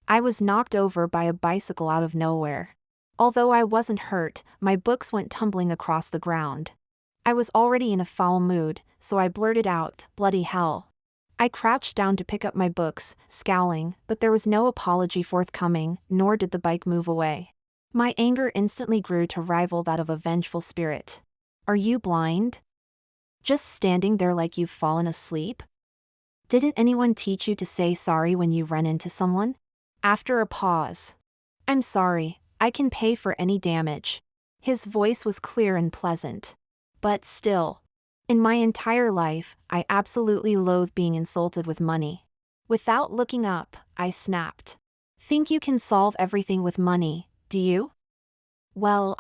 I was knocked over by a bicycle out of nowhere. Although I wasn't hurt, my books went tumbling across the ground. I was already in a foul mood, so I blurted out, "Bloody hell." I crouched down to pick up my books, scowling, but there was no apology forthcoming, nor did the bike move away. My anger instantly grew to rival that of a vengeful spirit. "Are you blind? Just standing there like you've fallen asleep? Didn't anyone teach you to say sorry when you run into someone?" After a pause. "I'm sorry, I can pay for any damage." His voice was clear and pleasant. But still. In my entire life, I absolutely loathe being insulted with money. Without looking up, I snapped. "Think you can solve everything with money, do you?" "Well,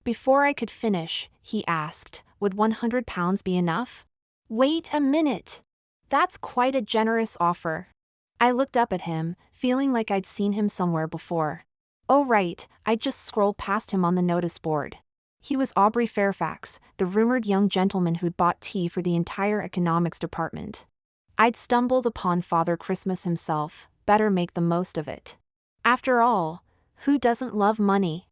Before I could finish, he asked, "Would £100 be enough?" "Wait a minute. That's quite a generous offer." I looked up at him, feeling like I'd seen him somewhere before. Oh right, I'd just scrolled past him on the notice board. He was Aubrey Fairfax, the rumored young gentleman who'd bought tea for the entire economics department. I'd stumbled upon Father Christmas himself, better make the most of it. After all, who doesn't love money?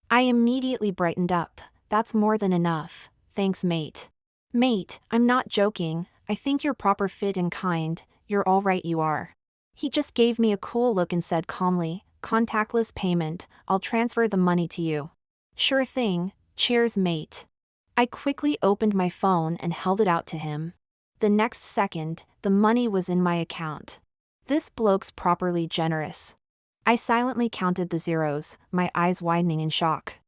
I immediately brightened up. "That's more than enough, thanks mate." "Mate, I'm not joking, I think you're proper fit and kind, you're all right you are." He just gave me a cool look and said calmly, "Contactless payment, I'll transfer the money to you." "Sure thing, cheers mate." I quickly opened my phone and held it out to him. The next second, the money was in my account. This bloke's properly generous. I silently counted the zeros, my eyes widening in shock.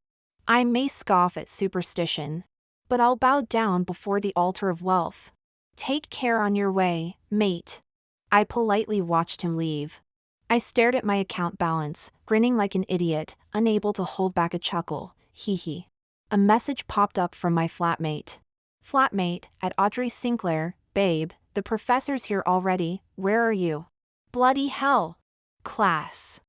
I may scoff at superstition, but I'll bow down before the altar of wealth. "Take care on your way, mate." I politely watched him leave. I stared at my account balance, grinning like an idiot, unable to hold back a chuckle. Hee hee. A message popped up from my flatmate. "Flatmate, at Audrey Sinclair, babe, the professor's here already, where are you?" Bloody hell. Class.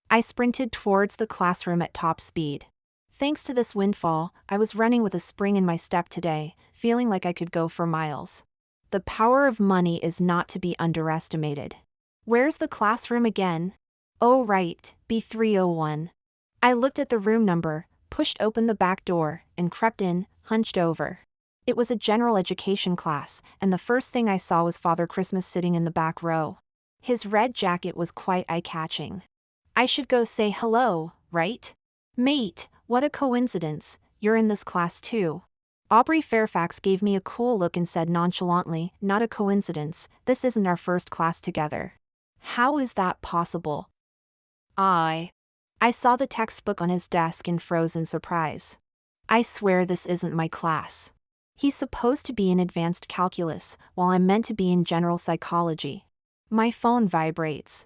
I sprinted towards the classroom at top speed. Thanks to this windfall, I was running with a spring in my step today, feeling like I could go for miles. The power of money is not to be underestimated. Where's the classroom again? Oh right, B301. I looked at the room number, pushed open the back door, and crept in, hunched over. It was a general education class, and the first thing I saw was Father Christmas sitting in the back row. His red jacket was quite eye-catching. I should go say hello, right? "Mate, what a coincidence, you're in this class too." Aubrey Fairfax gave me a cool look and said nonchalantly, "Not a coincidence, this isn't our first class together." How is that possible? I saw the textbook on his desk and froze in surprise. "I swear this isn't my class." He's supposed to be in advanced calculus, while I'm meant to be in general psychology. My phone vibrates.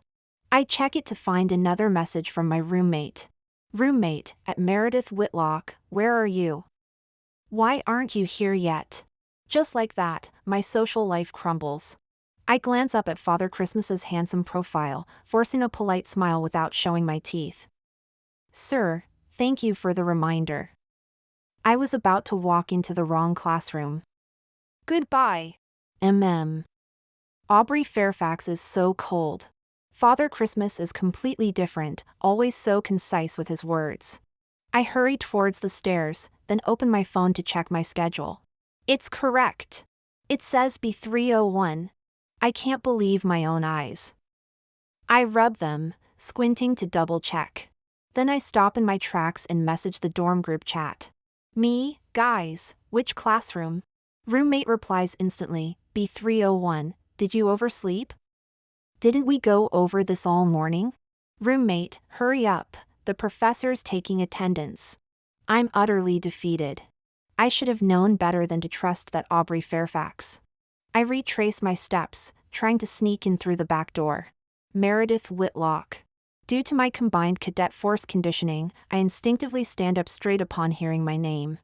I check it to find another message from my roommate. "Roommate, at Meredith Whitlock, where are you? Why aren't you here yet?" Just like that, my social life crumbles. I glance up at Father Christmas's handsome profile, forcing a polite smile without showing my teeth. "Sir, thank you for the reminder." I was about to walk into the wrong classroom. "Goodbye." Aubrey Fairfax is so cold. Father Christmas is completely different, always so concise with his words. I hurry towards the stairs, then open my phone to check my schedule. It's correct. It says B301. I can't believe my own eyes. I rub them, squinting to double check. Then I stop in my tracks and message the dorm group chat. "Me, guys, which classroom?" Roommate replies instantly, "B301, did you oversleep? Didn't we go over this all morning?" Roommate, hurry up, the professor's taking attendance. I'm utterly defeated. I should have known better than to trust that Aubrey Fairfax. I retrace my steps, trying to sneak in through the back door. Meredith Whitlock. Due to my combined cadet force conditioning, I instinctively stand up straight upon hearing my name.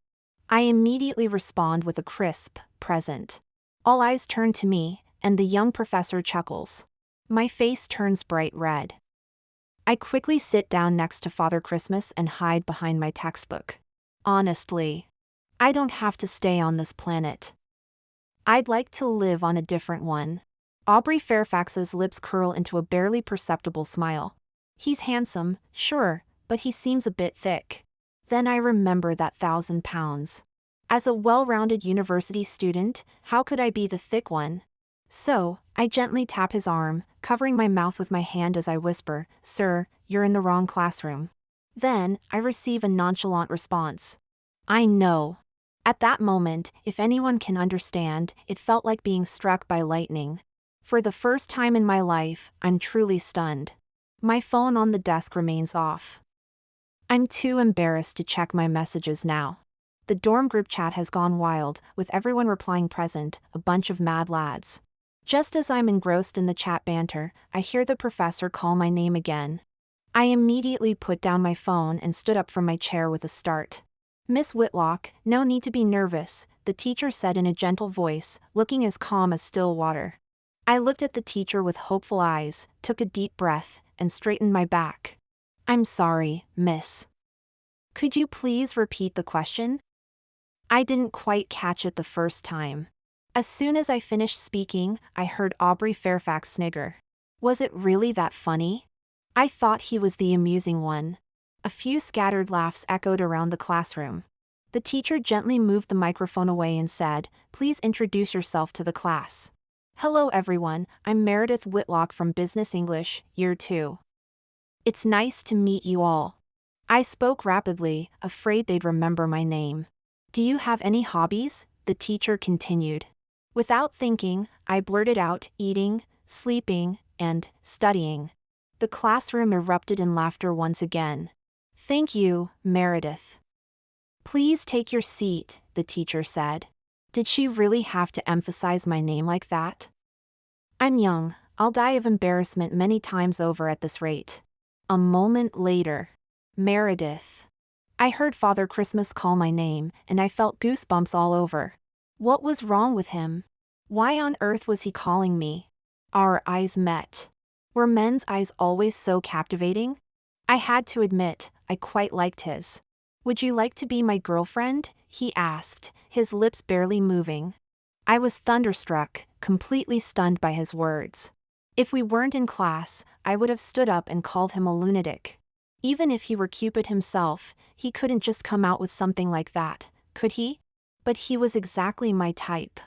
I immediately respond with a crisp, "Present." All eyes turn to me, and the young professor chuckles. My face turns bright red. I quickly sit down next to Father Christmas and hide behind my textbook. Honestly, I don't have to stay on this planet. I'd like to live on a different one. Aubrey Fairfax's lips curl into a barely perceptible smile. He's handsome, sure, but he seems a bit thick. Then I remember that 1,000 pounds. As a well-rounded university student, how could I be the thick one? So, I gently tap his arm, covering my mouth with my hand as I whisper, "Sir, you're in the wrong classroom." Then, I receive a nonchalant response. "I know." At that moment, if anyone can understand, it felt like being struck by lightning. For the first time in my life, I'm truly stunned. My phone on the desk remains off. I'm too embarrassed to check my messages now. The dorm group chat has gone wild, with everyone replying present, a bunch of mad lads. Just as I'm engrossed in the chat banter, I hear the professor call my name again. I immediately put down my phone and stood up from my chair with a start. "Miss Whitlock, no need to be nervous," the teacher said in a gentle voice, looking as calm as still water. I looked at the teacher with hopeful eyes, took a deep breath, and straightened my back. "I'm sorry, miss. Could you please repeat the question?" I didn't quite catch it the first time. As soon as I finished speaking, I heard Aubrey Fairfax snigger. Was it really that funny? I thought he was the amusing one. A few scattered laughs echoed around the classroom. The teacher gently moved the microphone away and said, "Please introduce yourself to the class." "Hello everyone, I'm Meredith Whitlock from Business English, Year 2. It's nice to meet you all." I spoke rapidly, afraid they'd remember my name. "Do you have any hobbies?" the teacher continued. Without thinking, I blurted out, "Eating, sleeping, and studying." The classroom erupted in laughter once again. "Thank you, Meredith. Please take your seat," the teacher said. Did she really have to emphasize my name like that? I'm young, I'll die of embarrassment many times over at this rate. A moment later. Meredith. I heard Father Christmas call my name, and I felt goosebumps all over. What was wrong with him? Why on earth was he calling me? Our eyes met. Were men's eyes always so captivating? I had to admit, I quite liked his. "Would you like to be my girlfriend?" he asked, his lips barely moving. I was thunderstruck, completely stunned by his words. If we weren't in class, I would have stood up and called him a lunatic. Even if he were Cupid himself, he couldn't just come out with something like that, could he? But he was exactly my type.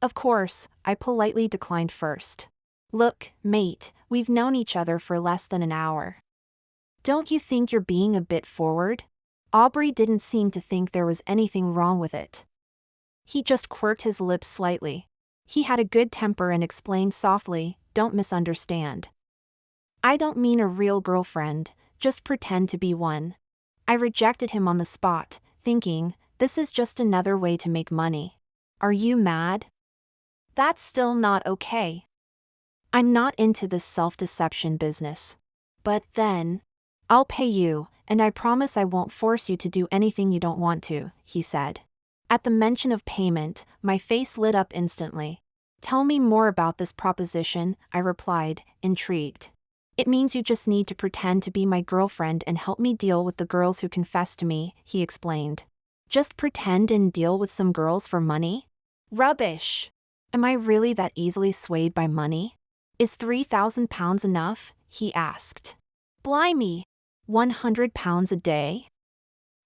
Of course, I politely declined first. "Look, mate, we've known each other for less than an hour. Don't you think you're being a bit forward?" Aubrey didn't seem to think there was anything wrong with it. He just quirked his lips slightly. He had a good temper and explained softly, "Don't misunderstand. I don't mean a real girlfriend, just pretend to be one." I rejected him on the spot, thinking, this is just another way to make money. Are you mad? That's still not okay. I'm not into this self-deception business. But then, "I'll pay you, and I promise I won't force you to do anything you don't want to," he said. At the mention of payment, my face lit up instantly. "Tell me more about this proposition," I replied, intrigued. "It means you just need to pretend to be my girlfriend and help me deal with the girls who confess to me," he explained. Just pretend and deal with some girls for money? Rubbish! Am I really that easily swayed by money? "Is 3,000 pounds enough?" he asked. Blimey! 100 pounds a day?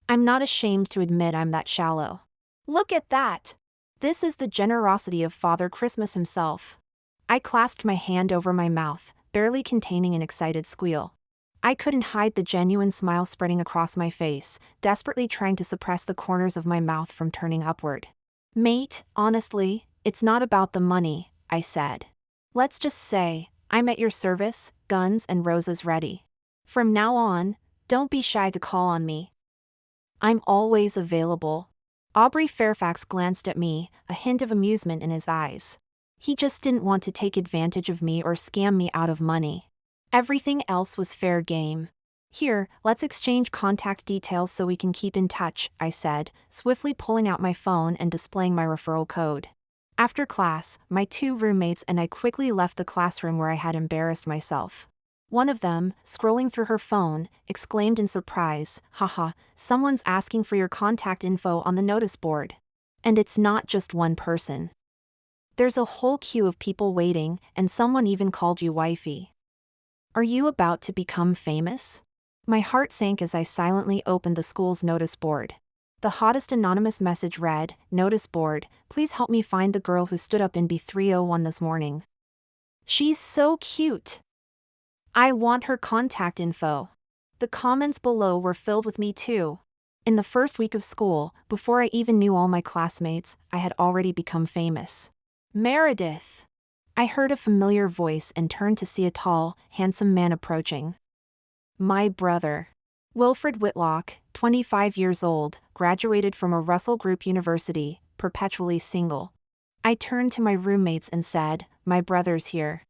I'm not ashamed to admit I'm that shallow. Look at that! This is the generosity of Father Christmas himself. I clasped my hand over my mouth, barely containing an excited squeal. I couldn't hide the genuine smile spreading across my face, desperately trying to suppress the corners of my mouth from turning upward. "Mate, honestly, it's not about the money," I said. "Let's just say, I'm at your service, guns and roses ready. From now on, don't be shy to call on me. I'm always available." Aubrey Fairfax glanced at me, a hint of amusement in his eyes. He just didn't want to take advantage of me or scam me out of money. Everything else was fair game. "Here, let's exchange contact details so we can keep in touch," I said, swiftly pulling out my phone and displaying my referral code. After class, my 2 roommates and I quickly left the classroom where I had embarrassed myself. One of them, scrolling through her phone, exclaimed in surprise, "Haha, someone's asking for your contact info on the notice board. And it's not just one person. There's a whole queue of people waiting, and someone even called you wifey." Are you about to become famous? My heart sank as I silently opened the school's notice board. The hottest anonymous message read, "Notice board, please help me find the girl who stood up in B301 this morning. She's so cute. I want her contact info." The comments below were filled with me too. In the first week of school, before I even knew all my classmates, I had already become famous. "Meredith." I heard a familiar voice and turned to see a tall, handsome man approaching. My brother. Wilfred Whitlock, 25 years old, graduated from a Russell Group University, perpetually single. I turned to my roommates and said, "My brother's here.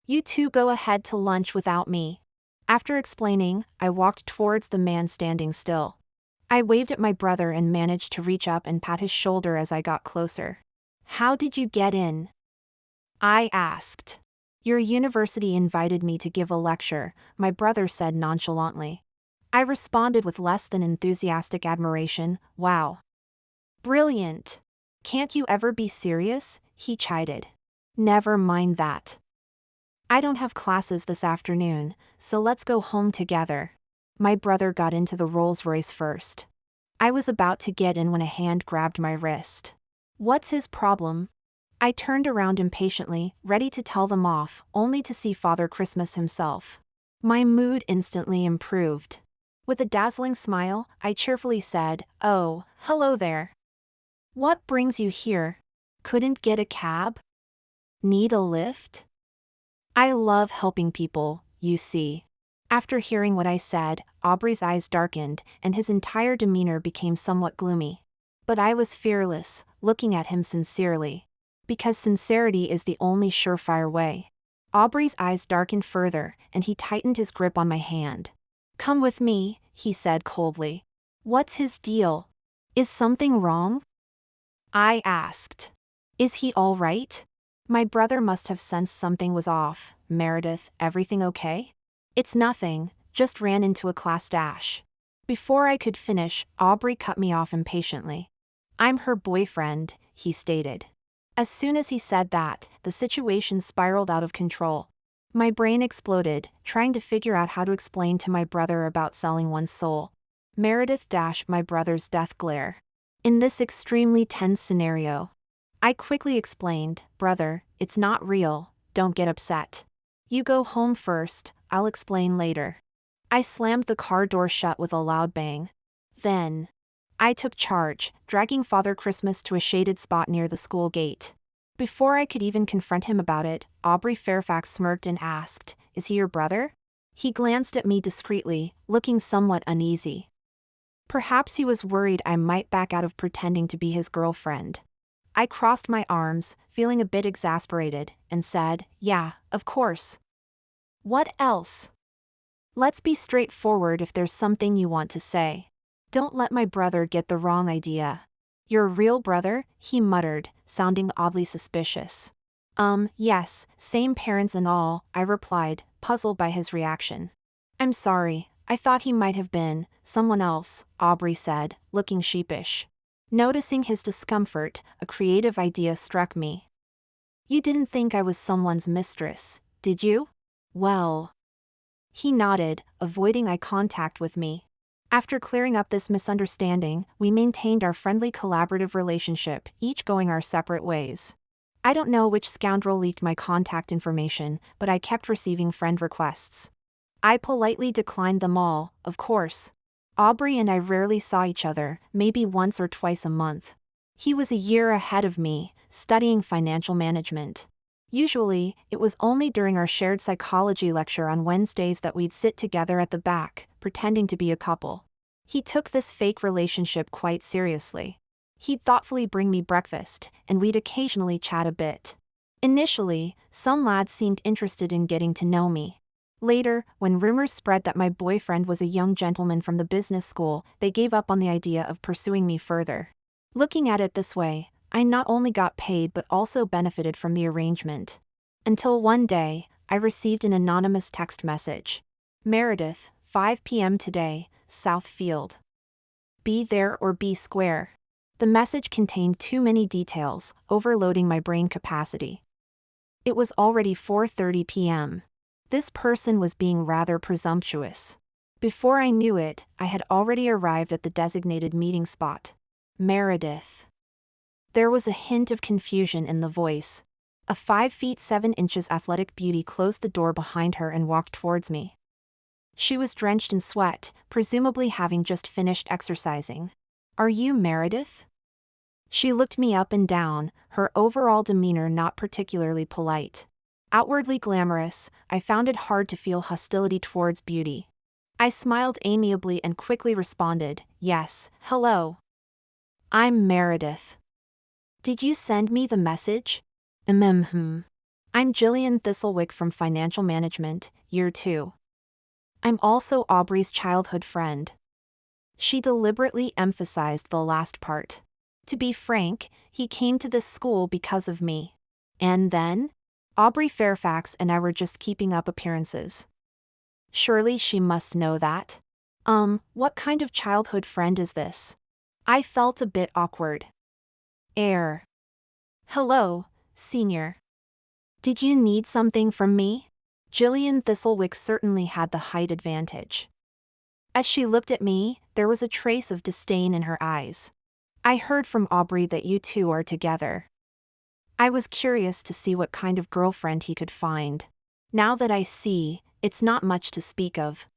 You two go ahead to lunch without me." After explaining, I walked towards the man standing still. I waved at my brother and managed to reach up and pat his shoulder as I got closer. "How did you get in?" I asked. "Your university invited me to give a lecture," my brother said nonchalantly. I responded with less than enthusiastic admiration, "Wow. Brilliant. Can't you ever be serious?" he chided. "Never mind that. I don't have classes this afternoon, so let's go home together." My brother got into the Rolls-Royce first. I was about to get in when a hand grabbed my wrist. "What's his problem?" I turned around impatiently, ready to tell them off, only to see Father Christmas himself. My mood instantly improved. With a dazzling smile, I cheerfully said, "Oh, hello there. What brings you here? Couldn't get a cab? Need a lift?" I love helping people, you see. After hearing what I said, Aubrey's eyes darkened, and his entire demeanor became somewhat gloomy. But I was fearless, looking at him sincerely. Because sincerity is the only surefire way. Aubrey's eyes darkened further, and he tightened his grip on my hand. "Come with me," he said coldly. "What's his deal? Is something wrong?" I asked. "Is he all right?" My brother must have sensed something was off. "Meredith, everything okay?" "It's nothing, just ran into a class dash." Before I could finish, Aubrey cut me off impatiently. "I'm her boyfriend," he stated. As soon as he said that, the situation spiraled out of control. My brain exploded, trying to figure out how to explain to my brother about selling one's soul. Meredith - my brother's death glare. In this extremely tense scenario, I quickly explained, "Brother, it's not real, don't get upset. You go home first, I'll explain later." I slammed the car door shut with a loud bang. Then, I took charge, dragging Father Christmas to a shaded spot near the school gate. Before I could even confront him about it, Aubrey Fairfax smirked and asked, "Is he your brother?" He glanced at me discreetly, looking somewhat uneasy. Perhaps he was worried I might back out of pretending to be his girlfriend. I crossed my arms, feeling a bit exasperated, and said, "Yeah, of course. What else? Let's be straightforward if there's something you want to say. Don't let my brother get the wrong idea." "Your real brother?" he muttered, sounding oddly suspicious. Yes, same parents and all," I replied, puzzled by his reaction. "I'm sorry, I thought he might have been someone else," Aubrey said, looking sheepish. Noticing his discomfort, a creative idea struck me. "You didn't think I was someone's mistress, did you?" "Well." He nodded, avoiding eye contact with me. After clearing up this misunderstanding, we maintained our friendly collaborative relationship, each going our separate ways. I don't know which scoundrel leaked my contact information, but I kept receiving friend requests. I politely declined them all, of course. Aubrey and I rarely saw each other, maybe once or twice a month. He was a year ahead of me, studying financial management. Usually, it was only during our shared psychology lecture on Wednesdays that we'd sit together at the back, pretending to be a couple. He took this fake relationship quite seriously. He'd thoughtfully bring me breakfast, and we'd occasionally chat a bit. Initially, some lads seemed interested in getting to know me. Later, when rumors spread that my boyfriend was a young gentleman from the business school, they gave up on the idea of pursuing me further. Looking at it this way, I not only got paid but also benefited from the arrangement. Until one day, I received an anonymous text message. "Meredith, 5 p.m. today, South Field. Be there or be square." The message contained too many details, overloading my brain capacity. It was already 4:30 p.m. This person was being rather presumptuous. Before I knew it, I had already arrived at the designated meeting spot. Meredith. There was a hint of confusion in the voice. A 5 feet 7 inches athletic beauty closed the door behind her and walked towards me. She was drenched in sweat, presumably having just finished exercising. Are you Meredith? She looked me up and down, her overall demeanor not particularly polite. Outwardly glamorous, I found it hard to feel hostility towards beauty. I smiled amiably and quickly responded, yes, hello. I'm Meredith. Did you send me the message? I'm Jillian Thistlewick from Financial Management, Year 2. I'm also Aubrey's childhood friend. She deliberately emphasized the last part. To be frank, he came to this school because of me. And then? Aubrey Fairfax and I were just keeping up appearances. Surely she must know that. What kind of childhood friend is this? I felt a bit awkward. Hello, senior. Did you need something from me? Jillian Thistlewick certainly had the height advantage. As she looked at me, there was a trace of disdain in her eyes. I heard from Aubrey that you two are together. I was curious to see what kind of girlfriend he could find. Now that I see, it's not much to speak of.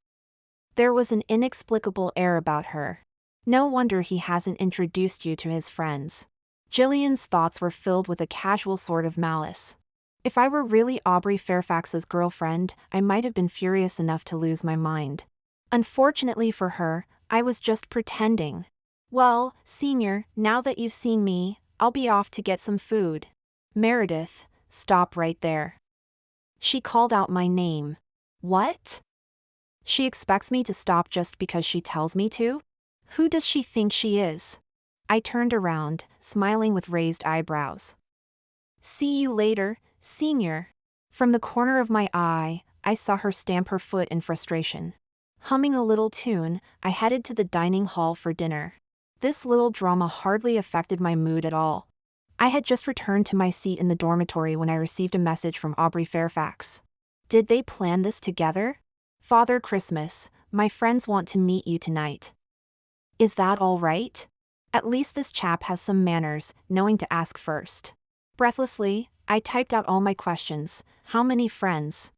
There was an inexplicable air about her. No wonder he hasn't introduced you to his friends. Jillian's thoughts were filled with a casual sort of malice. If I were really Aubrey Fairfax's girlfriend, I might have been furious enough to lose my mind. Unfortunately for her, I was just pretending. Well, senior, now that you've seen me, I'll be off to get some food. Meredith, stop right there. She called out my name. What? She expects me to stop just because she tells me to? Who does she think she is? I turned around, smiling with raised eyebrows. See you later, senior. From the corner of my eye, I saw her stamp her foot in frustration. Humming a little tune, I headed to the dining hall for dinner. This little drama hardly affected my mood at all. I had just returned to my seat in the dormitory when I received a message from Aubrey Fairfax. Did they plan this together? Father Christmas, my friends want to meet you tonight. Is that all right? At least this chap has some manners, knowing to ask first. Breathlessly, I typed out all my questions. How many friends?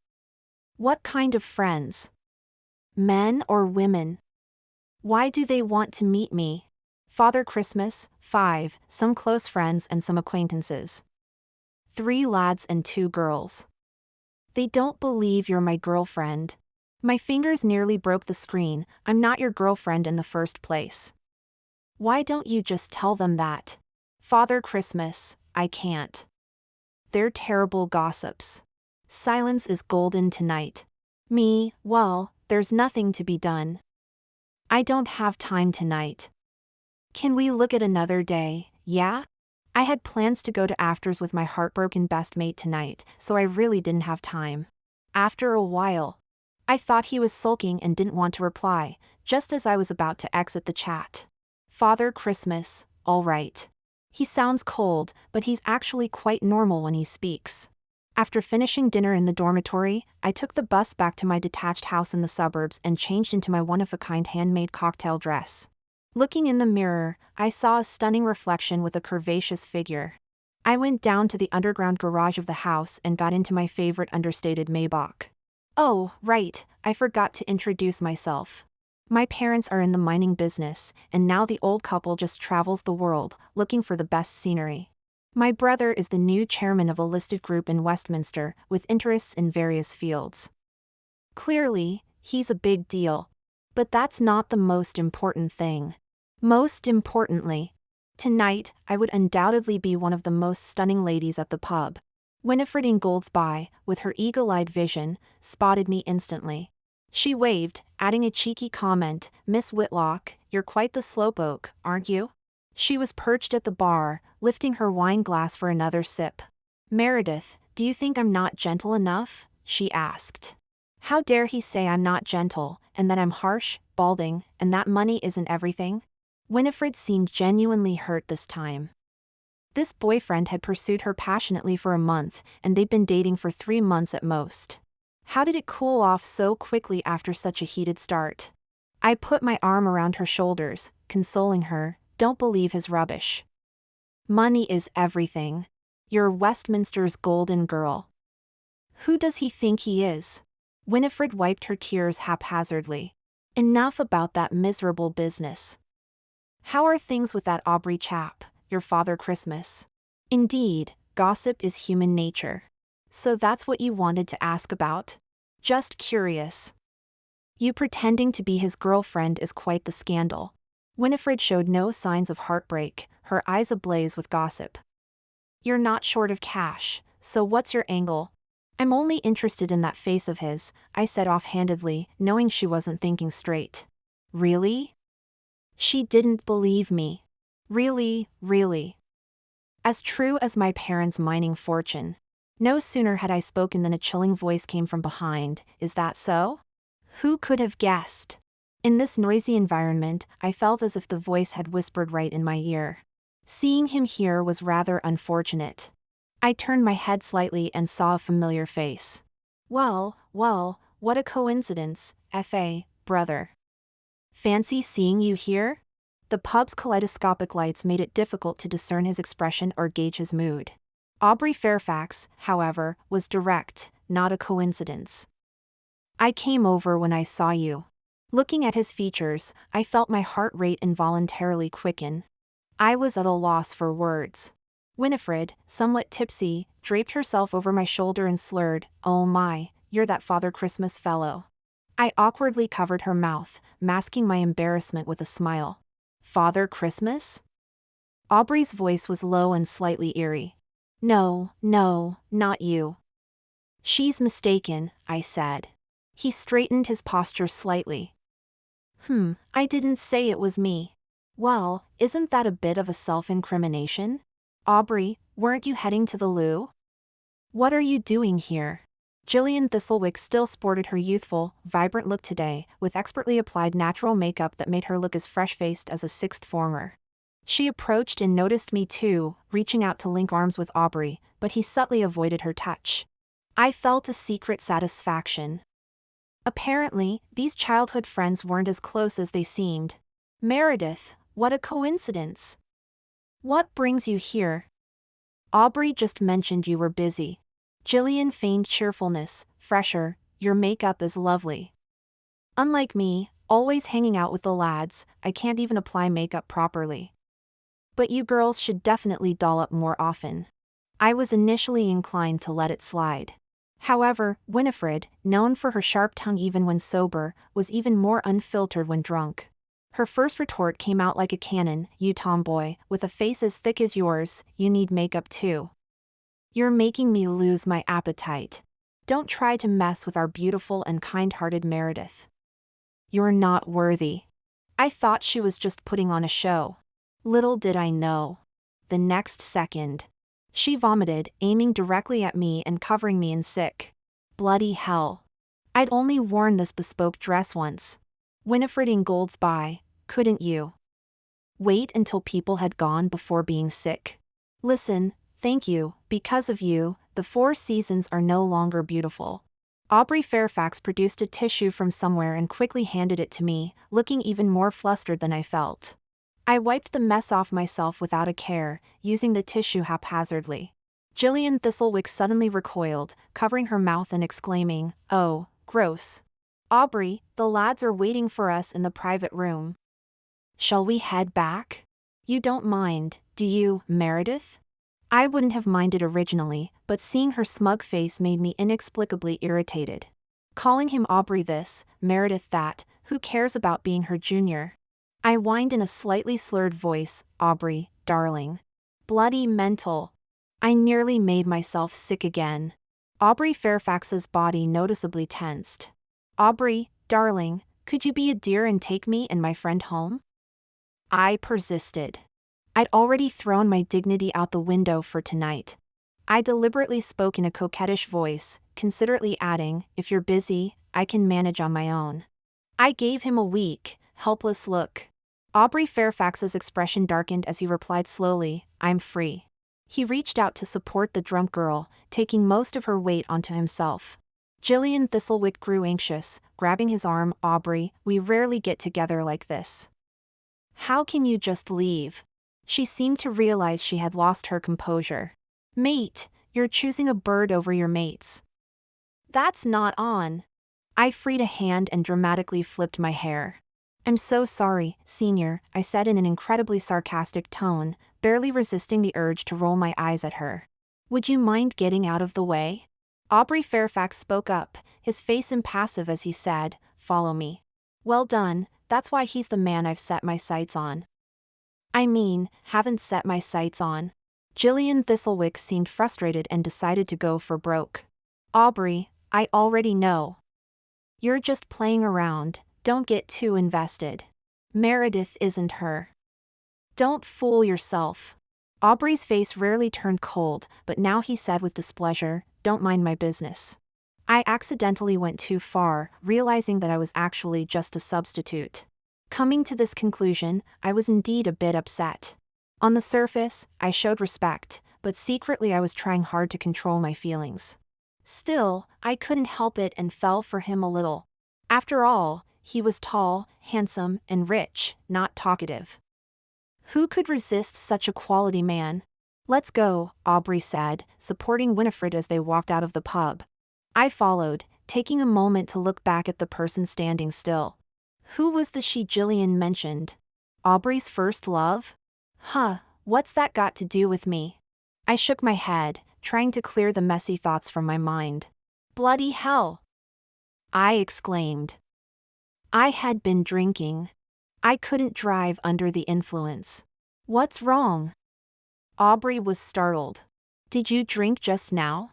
What kind of friends? Men or women? Why do they want to meet me? Father Christmas, 5, some close friends and some acquaintances. 3 lads and 2 girls. They don't believe you're my girlfriend. My fingers nearly broke the screen. I'm not your girlfriend in the first place. Why don't you just tell them that? Father Christmas, I can't. They're terrible gossips. Silence is golden tonight. Me, well, there's nothing to be done. I don't have time tonight. Can we look at another day, yeah? I had plans to go to afters with my heartbroken best mate tonight, so I really didn't have time. After a while, I thought he was sulking and didn't want to reply, just as I was about to exit the chat. Father Christmas, all right. He sounds cold, but he's actually quite normal when he speaks. After finishing dinner in the dormitory, I took the bus back to my detached house in the suburbs and changed into my one-of-a-kind handmade cocktail dress. Looking in the mirror, I saw a stunning reflection with a curvaceous figure. I went down to the underground garage of the house and got into my favorite understated Maybach. Oh, right, I forgot to introduce myself. My parents are in the mining business, and now the old couple just travels the world, looking for the best scenery. My brother is the new chairman of a listed group in Westminster, with interests in various fields. Clearly, he's a big deal. But that's not the most important thing. Most importantly, tonight I would undoubtedly be one of the most stunning ladies at the pub. Winifred Ingoldsby, with her eagle-eyed vision, spotted me instantly. She waved, adding a cheeky comment, Miss Whitlock, you're quite the slowpoke, aren't you? She was perched at the bar, lifting her wine glass for another sip. Meredith, do you think I'm not gentle enough? She asked. How dare he say I'm not gentle, and that I'm harsh, balding, and that money isn't everything? Winifred seemed genuinely hurt this time. This boyfriend had pursued her passionately for a month, and they'd been dating for 3 months at most. How did it cool off so quickly after such a heated start? I put my arm around her shoulders, consoling her. Don't believe his rubbish. Money is everything. You're Westminster's golden girl. Who does he think he is? Winifred wiped her tears haphazardly. Enough about that miserable business. How are things with that Aubrey chap, your Father Christmas? Indeed, gossip is human nature. So that's what you wanted to ask about? Just curious. You pretending to be his girlfriend is quite the scandal. Winifred showed no signs of heartbreak, her eyes ablaze with gossip. You're not short of cash, so what's your angle? I'm only interested in that face of his, I said offhandedly, knowing she wasn't thinking straight. Really? She didn't believe me. Really, really. As true as my parents' mining fortune. No sooner had I spoken than a chilling voice came from behind. Is that so? Who could have guessed? In this noisy environment, I felt as if the voice had whispered right in my ear. Seeing him here was rather unfortunate. I turned my head slightly and saw a familiar face. Well, what a coincidence, F.A., brother. Fancy seeing you here? The pub's kaleidoscopic lights made it difficult to discern his expression or gauge his mood. Aubrey Fairfax, however, was direct, not a coincidence. I came over when I saw you. Looking at his features, I felt my heart rate involuntarily quicken. I was at a loss for words. Winifred, somewhat tipsy, draped herself over my shoulder and slurred, "Oh my, you're that Father Christmas fellow." I awkwardly covered her mouth, masking my embarrassment with a smile. Father Christmas? Aubrey's voice was low and slightly eerie. No, not you. She's mistaken, I said. He straightened his posture slightly. I didn't say it was me. Well, isn't that a bit of a self-incrimination? Aubrey, weren't you heading to the loo? What are you doing here? Gillian Thistlewick still sported her youthful, vibrant look today, with expertly applied natural makeup that made her look as fresh-faced as a sixth former. She approached and noticed me too, reaching out to link arms with Aubrey, but he subtly avoided her touch. I felt a secret satisfaction. Apparently, these childhood friends weren't as close as they seemed. Meredith, what a coincidence. What brings you here? Aubrey just mentioned you were busy. Gillian feigned cheerfulness. Fresher, your makeup is lovely. Unlike me, always hanging out with the lads, I can't even apply makeup properly. But you girls should definitely doll up more often. I was initially inclined to let it slide. However, Winifred, known for her sharp tongue even when sober, was even more unfiltered when drunk. Her first retort came out like a cannon. You tomboy, with a face as thick as yours, you need makeup too. You're making me lose my appetite. Don't try to mess with our beautiful and kind-hearted Meredith. You're not worthy. I thought she was just putting on a show. Little did I know. The next second, she vomited, aiming directly at me and covering me in sick. Bloody hell. I'd only worn this bespoke dress once. Winifred Ingold's by, couldn't you wait until people had gone before being sick? Listen, thank you, because of you, the Four Seasons are no longer beautiful. Aubrey Fairfax produced a tissue from somewhere and quickly handed it to me, looking even more flustered than I felt. I wiped the mess off myself without a care, using the tissue haphazardly. Gillian Thistlewick suddenly recoiled, covering her mouth and exclaiming, "Oh, gross. Aubrey, the lads are waiting for us in the private room. Shall we head back? You don't mind, do you, Meredith?" I wouldn't have minded originally, but seeing her smug face made me inexplicably irritated. Calling him Aubrey this, Meredith that, who cares about being her junior? I whined in a slightly slurred voice, "Aubrey, darling." Bloody mental. I nearly made myself sick again. Aubrey Fairfax's body noticeably tensed. "Aubrey, darling, could you be a dear and take me and my friend home?" I persisted. I'd already thrown my dignity out the window for tonight. I deliberately spoke in a coquettish voice, considerately adding, "If you're busy, I can manage on my own." I gave him a weak, helpless look. Aubrey Fairfax's expression darkened as he replied slowly, "I'm free." He reached out to support the drunk girl, taking most of her weight onto himself. Jillian Thistlewick grew anxious, grabbing his arm. Aubrey, we rarely get together like this. How can you just leave? She seemed to realize she had lost her composure. Mate, you're choosing a bird over your mates. That's not on. I freed a hand and dramatically flipped my hair. I'm so sorry, Senior, I said in an incredibly sarcastic tone, barely resisting the urge to roll my eyes at her. Would you mind getting out of the way? Aubrey Fairfax spoke up, his face impassive as he said, follow me. Well done, that's why he's the man I've set my sights on. I mean, haven't set my sights on. Jillian Thistlewick seemed frustrated and decided to go for broke. Aubrey, I already know. You're just playing around, don't get too invested. Meredith isn't her. Don't fool yourself. Aubrey's face rarely turned cold, but now he said with displeasure, don't mind my business. I accidentally went too far, realizing that I was actually just a substitute. Coming to this conclusion, I was indeed a bit upset. On the surface, I showed respect, but secretly I was trying hard to control my feelings. Still, I couldn't help it and fell for him a little. After all, he was tall, handsome, and rich, not talkative. Who could resist such a quality man? Let's go, Aubrey said, supporting Winifred as they walked out of the pub. I followed, taking a moment to look back at the person standing still. Who was the she Jillian mentioned? Aubrey's first love? Huh, what's that got to do with me? I shook my head, trying to clear the messy thoughts from my mind. Bloody hell! I exclaimed. I had been drinking. I couldn't drive under the influence. What's wrong? Aubrey was startled. Did you drink just now?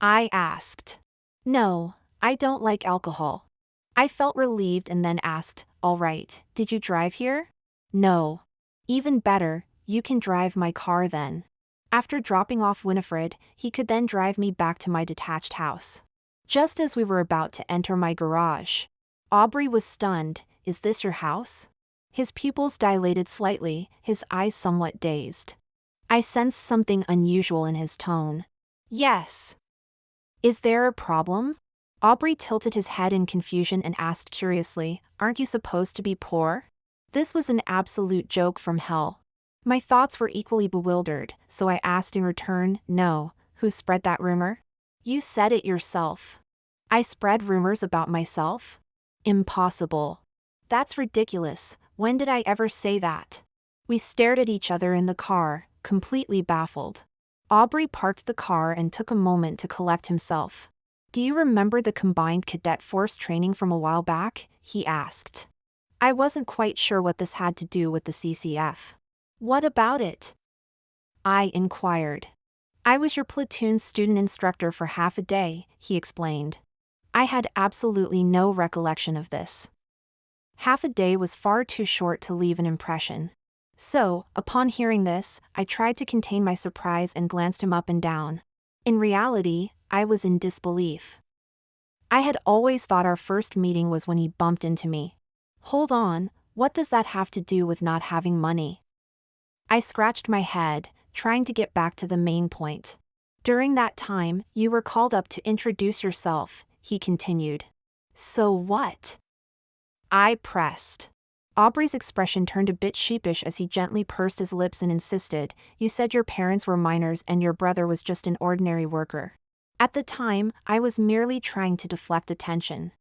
I asked. No, I don't like alcohol. I felt relieved and then asked, all right, did you drive here? No. Even better, you can drive my car then. After dropping off Winifred, he could then drive me back to my detached house. Just as we were about to enter my garage, Aubrey was stunned. Is this your house? His pupils dilated slightly, his eyes somewhat dazed. I sensed something unusual in his tone. Yes. Is there a problem? Aubrey tilted his head in confusion and asked curiously, aren't you supposed to be poor? This was an absolute joke from hell. My thoughts were equally bewildered, so I asked in return, no, who spread that rumor? You said it yourself. I spread rumors about myself? Impossible. That's ridiculous, when did I ever say that? We stared at each other in the car, completely baffled. Aubrey parked the car and took a moment to collect himself. Do you remember the combined cadet force training from a while back? He asked. I wasn't quite sure what this had to do with the CCF. What about it? I inquired. I was your platoon's student instructor for half a day, he explained. I had absolutely no recollection of this. Half a day was far too short to leave an impression. So, upon hearing this, I tried to contain my surprise and glanced him up and down. In reality, I was in disbelief. I had always thought our first meeting was when he bumped into me. Hold on, what does that have to do with not having money? I scratched my head, trying to get back to the main point. During that time, you were called up to introduce yourself, he continued. So what? I pressed. Aubrey's expression turned a bit sheepish as he gently pursed his lips and insisted, you said your parents were miners and your brother was just an ordinary worker. At the time, I was merely trying to deflect attention.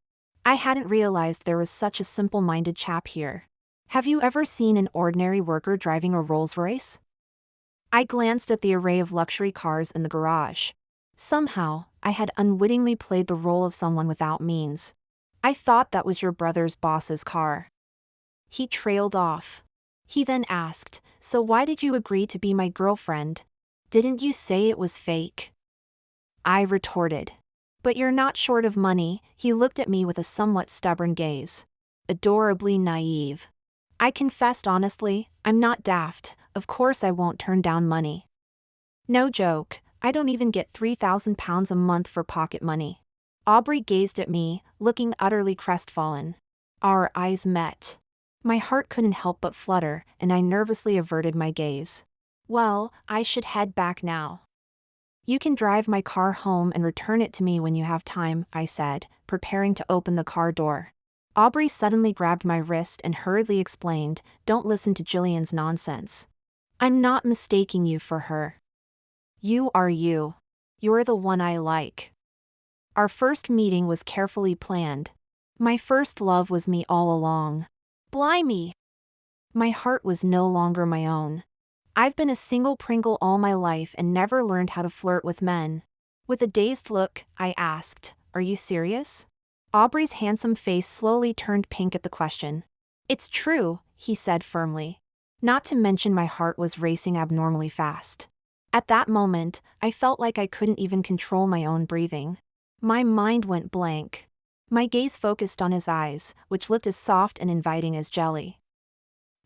I hadn't realized there was such a simple-minded chap here. Have you ever seen an ordinary worker driving a Rolls-Royce? I glanced at the array of luxury cars in the garage. Somehow, I had unwittingly played the role of someone without means. I thought that was your brother's boss's car. He trailed off. He then asked, so why did you agree to be my girlfriend? Didn't you say it was fake? I retorted. But you're not short of money, he looked at me with a somewhat stubborn gaze. Adorably naive. I confessed honestly, I'm not daft, of course I won't turn down money. No joke, I don't even get £3,000 a month for pocket money. Aubrey gazed at me, looking utterly crestfallen. Our eyes met. My heart couldn't help but flutter, and I nervously averted my gaze. Well, I should head back now. You can drive my car home and return it to me when you have time, I said, preparing to open the car door. Aubrey suddenly grabbed my wrist and hurriedly explained, "Don't listen to Jillian's nonsense. I'm not mistaking you for her. You are you. You're the one I like." Our first meeting was carefully planned. My first love was me all along. Blimey! My heart was no longer my own. I've been a single Pringle all my life and never learned how to flirt with men. With a dazed look, I asked, "Are you serious?" Aubrey's handsome face slowly turned pink at the question. "It's true," he said firmly. Not to mention my heart was racing abnormally fast. At that moment, I felt like I couldn't even control my own breathing. My mind went blank. My gaze focused on his eyes, which looked as soft and inviting as jelly.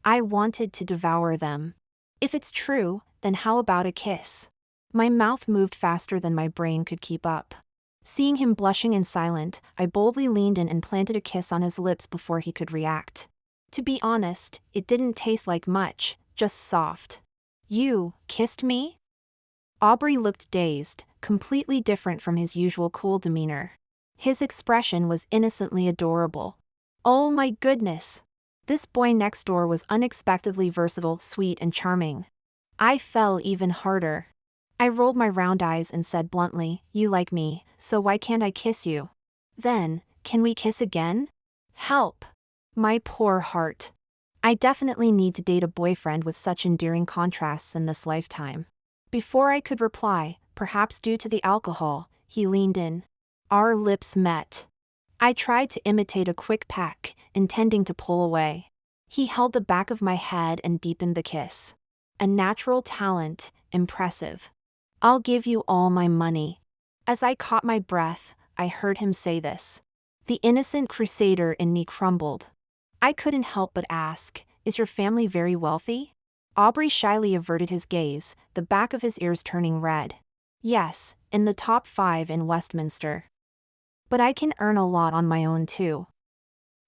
I wanted to devour them. If it's true, then how about a kiss? My mouth moved faster than my brain could keep up. Seeing him blushing and silent, I boldly leaned in and planted a kiss on his lips before he could react. To be honest, it didn't taste like much, just soft. "You kissed me?" Aubrey looked dazed, completely different from his usual cool demeanor. His expression was innocently adorable. Oh my goodness! This boy next door was unexpectedly versatile, sweet, and charming. I fell even harder. I rolled my round eyes and said bluntly, "You like me, so why can't I kiss you? Then, can we kiss again? Help! My poor heart. I definitely need to date a boyfriend with such endearing contrasts in this lifetime." Before I could reply, perhaps due to the alcohol, he leaned in. Our lips met. I tried to imitate a quick peck, intending to pull away. He held the back of my head and deepened the kiss. A natural talent, impressive. "I'll give you all my money." As I caught my breath, I heard him say this. The innocent crusader in me crumbled. I couldn't help but ask, "Is your family very wealthy?" Aubrey shyly averted his gaze, the back of his ears turning red. "Yes, in the top 5 in Westminster. But I can earn a lot on my own too.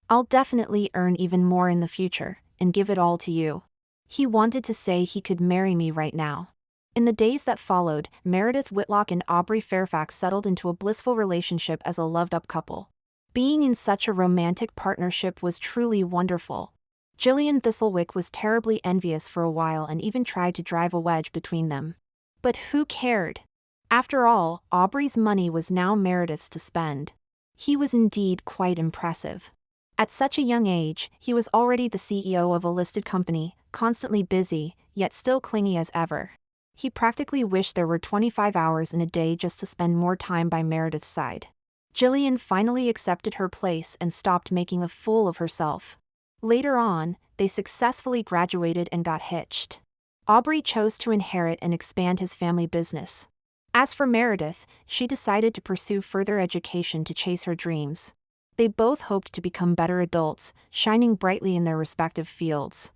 I'll definitely earn even more in the future, and give it all to you." He wanted to say he could marry me right now. In the days that followed, Meredith Whitlock and Aubrey Fairfax settled into a blissful relationship as a loved-up couple. Being in such a romantic partnership was truly wonderful. Gillian Thistlewick was terribly envious for a while and even tried to drive a wedge between them. But who cared? After all, Aubrey's money was now Meredith's to spend. He was indeed quite impressive. At such a young age, he was already the CEO of a listed company, constantly busy, yet still clingy as ever. He practically wished there were 25 hours in a day just to spend more time by Meredith's side. Gillian finally accepted her place and stopped making a fool of herself. Later on, they successfully graduated and got hitched. Aubrey chose to inherit and expand his family business. As for Meredith, she decided to pursue further education to chase her dreams. They both hoped to become better adults, shining brightly in their respective fields.